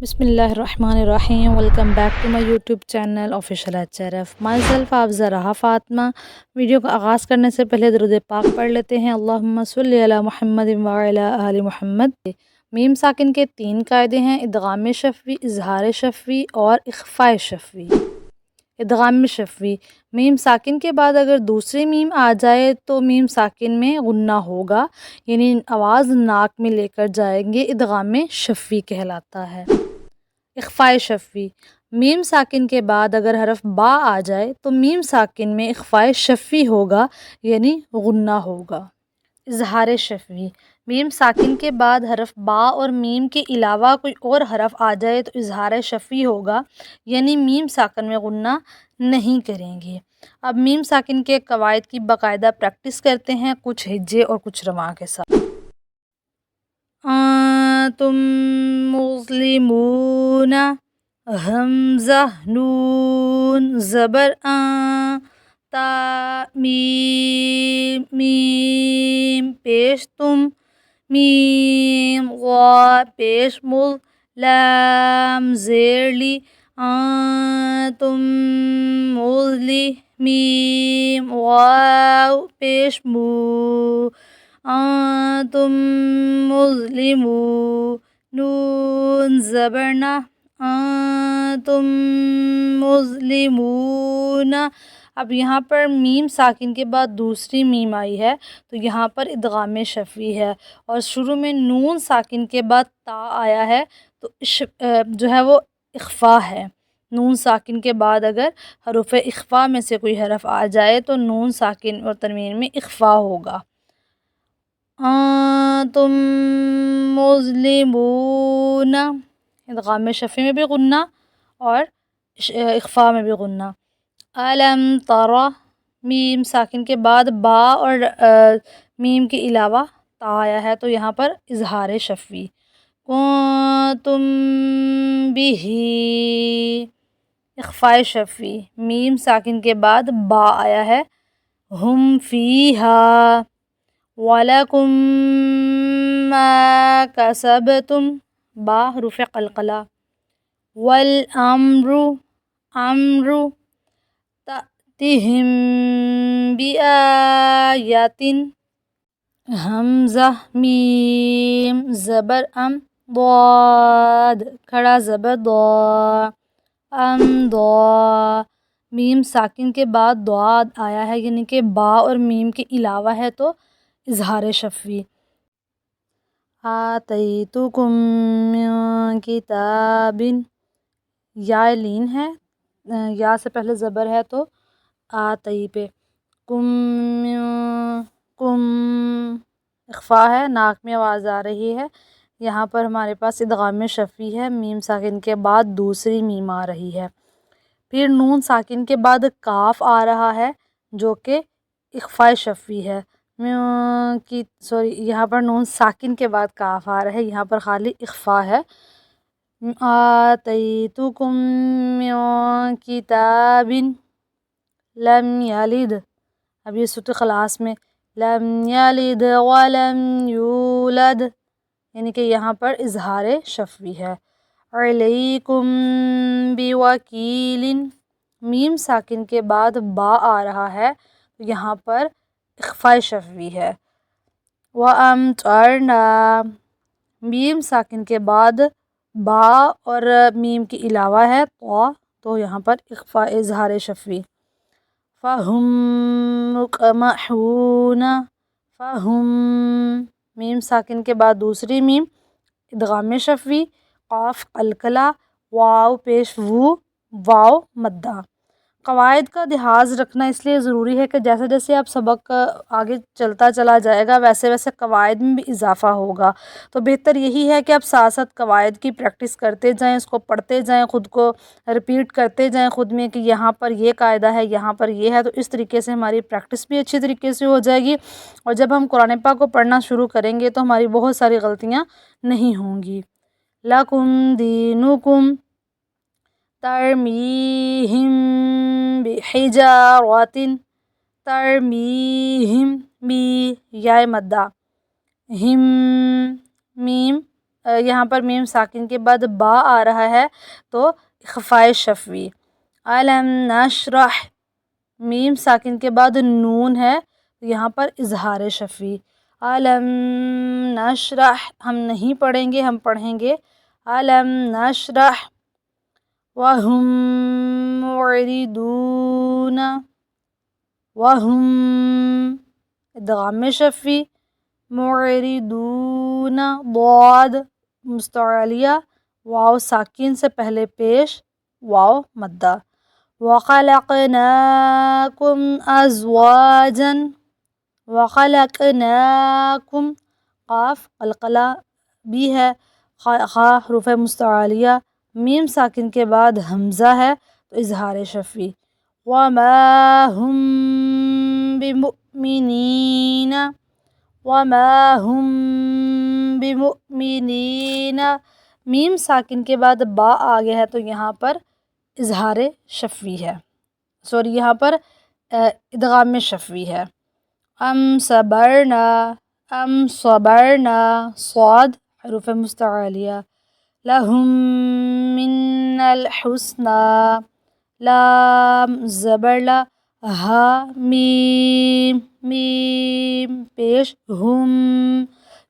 Bismillahirrahmanirrahim. Welcome back to my YouTube channel Official HRF. Myself Afza रहा Fatima. Video का आगाज़ करने से पहले दुरूद पाक पढ़ लेते हैं। अल्लाहुम्मा सल्लि अला मुहम्मद व अला आलि मुहम्मद। मीम साकिन के 3 कायदे हैं: इदगाम शफ़वी, इज़हार शफ़वी और इख़फ़ा शफ़वी। इदगाम शफ़वी, मीम साकिन के बाद अगर दूसरी मीम आ जाए तो मीम साकिन में गुन्ना होगा, यानी आवाज़ नाक में लेकर जाएंगे, इदगाम शफ़वी कहलाता है। इख़फ़ा शफ़वी, मीम साकिन के बाद अगर हरफ बा आ जाए तो मीम साकिन में इख़फ़ा शफ़वी होगा, यानी गुन्ना होगा। इज़हार शफ़वी, मीम साकिन के बाद हरफ बा और मीम के अलावा कोई और हरफ आ जाए तो इज़हार शफ़वी होगा, यानी मीम साकिन में गुन्ना नहीं करेंगे। अब मीम साकिन के कवायद की बाकायदा प्रैक्टिस करते हैं, कुछ हिज्जे और कुछ रमा के साथ। तुम मुस्लिमून, हमज़ा नून ज़बर ता मीम मीम पेश तुम, मीम वा पेश मुल, लाम ज़ेरली तुम मुज़ली, मीम वाव पेश मू तुम मुज़लिमू, नून ज़बरना तुम मुज़लिमून। अब यहाँ पर मीम साकिन के बाद दूसरी मीम आई है तो यहाँ पर इदगाम शफ़वी है, और शुरू में नून साकिन के बाद ता आया है तो जो है वो इख़फ़ा है। नून साकिन के बाद अगर हरूफ़ इख़फ़ा में से कोई हरफ आ जाए तो नून साकिन और तनवीन में इख़फ़ा होगा। तुम मुज़लिमून, इदगाम शफ़वी में भी गुन्ना और इख़फ़ा में भी गुन्ना। अलम तरा, मीम साकिन के बाद बा और मीम के अलावा ता आया है तो यहाँ पर इज़हार शफ़वी। कुंतुम बिही, इख़फ़ा शफ़वी, मीम साकिन के बाद बा आया है, हुम फ़ीहा, वलकुम मा कसबतुम, बा हुरूफ़ क़लक़ला, वल अम्रु अम्रु तअतिहिम बिआयातिन, हमज़ा मीम ज़बर ज़ाद, खड़ा ज़बर ज़ा, ज़ा, मीम साकिन के बाद ज़ाद आया है, यानी कि बा और मीम के अलावा है तो इज़हार शफ़वी। आतैतुकुम मिन किताबिन, या लीन है, या से पहले ज़बर है तो आतई पे, कुम कुम इख़फ़ा है, नाक में आवाज़ आ रही है। यहाँ पर हमारे पास इदगाम शफ़वी है, मीम साकिन के बाद दूसरी मीम आ रही है। फिर नून साकिन के बाद काफ़ आ रहा है जो कि इख़फ़ा शफ़वी है। यहाँ पर नून साकिन के बाद काफ़ आ रहा है, यहाँ पर खाली इख़फ़ा है। आतैतुकुम मिन किताबिन लम यलिद, अब ये सूरत ख़लास में लम यलिद वलम यूलद, यानी कि यहाँ पर इज़हार शफ़वी है। अलैकुम बिवकीलिन, मीम साकिन के बाद बा आ रहा है तो यहाँ पर इख़फ़ा शफ़वी है। व अमतरना, मीम साकिन के बाद बा और मीम के अलावा है तो यहाँ पर इख़फ़ा इज़हार शफ़वी। फ़हुम मुक़महून, फ़हुम, मीम साकिन के बाद दूसरी मीम, इदगाम शफ़वी, क़ाफ़ क़लक़ला, वाव पेश वू, वाव मद्दा। कवायद का लिहाज रखना इसलिए ज़रूरी है कि जैसे जैसे आप सबक आगे चलता चला जाएगा वैसे वैसे कवायद में भी इजाफ़ा होगा, तो बेहतर यही है कि आप साथ साथ कवायद की प्रैक्टिस करते जाएं, उसको पढ़ते जाएं, ख़ुद को रिपीट करते जाएं ख़ुद में कि यहाँ पर ये कायदा है, यहाँ पर ये है, तो इस तरीके से हमारी प्रैक्टिस भी अच्छी तरीके से हो जाएगी। और जब हम कुरान पाक को पढ़ना शुरू करेंगे तो हमारी बहुत सारी गलतियाँ नहीं होंगी। लकुम दीनुकुम, तरमीहिम बिहिजारतिन, तरमीहिम, बी या मद्दा, हिम मीम یہاں پر میم ساکن کے بعد با آ رہا ہے تو اخفائے شفوی. علم نشرح، میم ساکن کے بعد نون ہے یہاں پر اظہار شفوی. علم نشرح ہم نہیں پڑھیں گے، ہم پڑھیں گے علم نشرح. وہم معرضون، وہم ادغام شفوی. معرضون ضاد مستعلیہ، واو ساکن سے پہلے پیش، واو مدہ. وخلقناکم ازواجا، وخلقناکم قاف قلقلہ بھی ہے، خا حروف مستعلیہ، میم ساکن کے بعد حمزہ ہے تو اظہار شفوی. وما هم بمؤمنین، وما هم بمؤمنین، میم ساکن کے بعد با آ گیا ہے تو یہاں پر اظہار شفوی ہے، یہاں پر ادغام شفوی ہے. ام صبرنا، ام صبرنا صاد حروف مستعلیہ. لہم من الحسنى، لام زبر لا، ہا میم میم پیش، ہم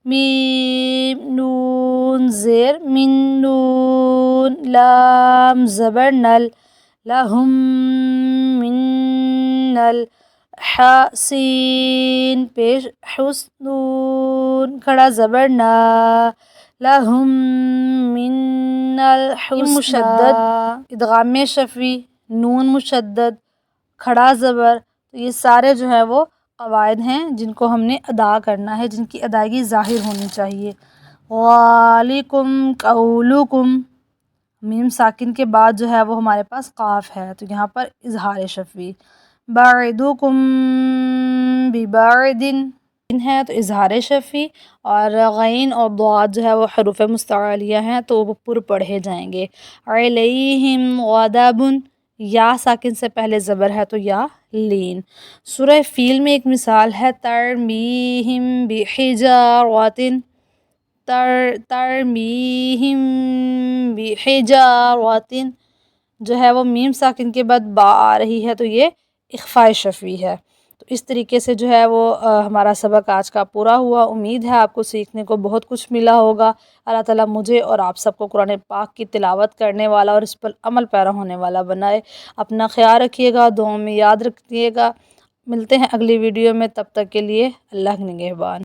میم نون زیر من نون، لام زبر نل. لہم من نل، حا سین پیش، حسنون کھڑا زبر نا. لہم من الحسنى مشدد ادغام شفوی، نون مشدد کھڑا زبر. تو یہ سارے جو ہے وہ قواعد ہیں جن کو ہم نے ادا کرنا ہے، جن کی ادائیگی ظاہر ہونی چاہیے. ذالکم قولکم، میم ساکن کے بعد جو ہے وہ ہمارے پاس قاف ہے تو یہاں پر اظہار شفوی. بعدکم ببعد ہے تو اظہار شفوی، اور غین اور ضاد جو ہے وہ حروف مستعلیہ ہیں تو وہ پر پڑھے جائیں گے. علیہم غضب، یا ساکن سے پہلے زبر ہے تو یا لین. سورہ فیل میں ایک مثال ہے ترمیہم بحجارۃ، ترمیہم بحجارۃ جو ہے وہ میم ساکن کے بعد با آ رہی ہے تو یہ اخفاء شفوی ہے. تو اس طریقے سے جو ہے وہ ہمارا سبق آج کا پورا ہوا. امید ہے آپ کو سیکھنے کو بہت کچھ ملا ہوگا. اللہ تعالیٰ مجھے اور آپ سب کو قرآن پاک کی تلاوت کرنے والا اور اس پر عمل پیرا ہونے والا بنائے. اپنا خیال رکھیے گا، دعاؤں میں یاد رکھیے گا. ملتے ہیں اگلی ویڈیو میں، تب تک کے لیے اللہ نگہبان.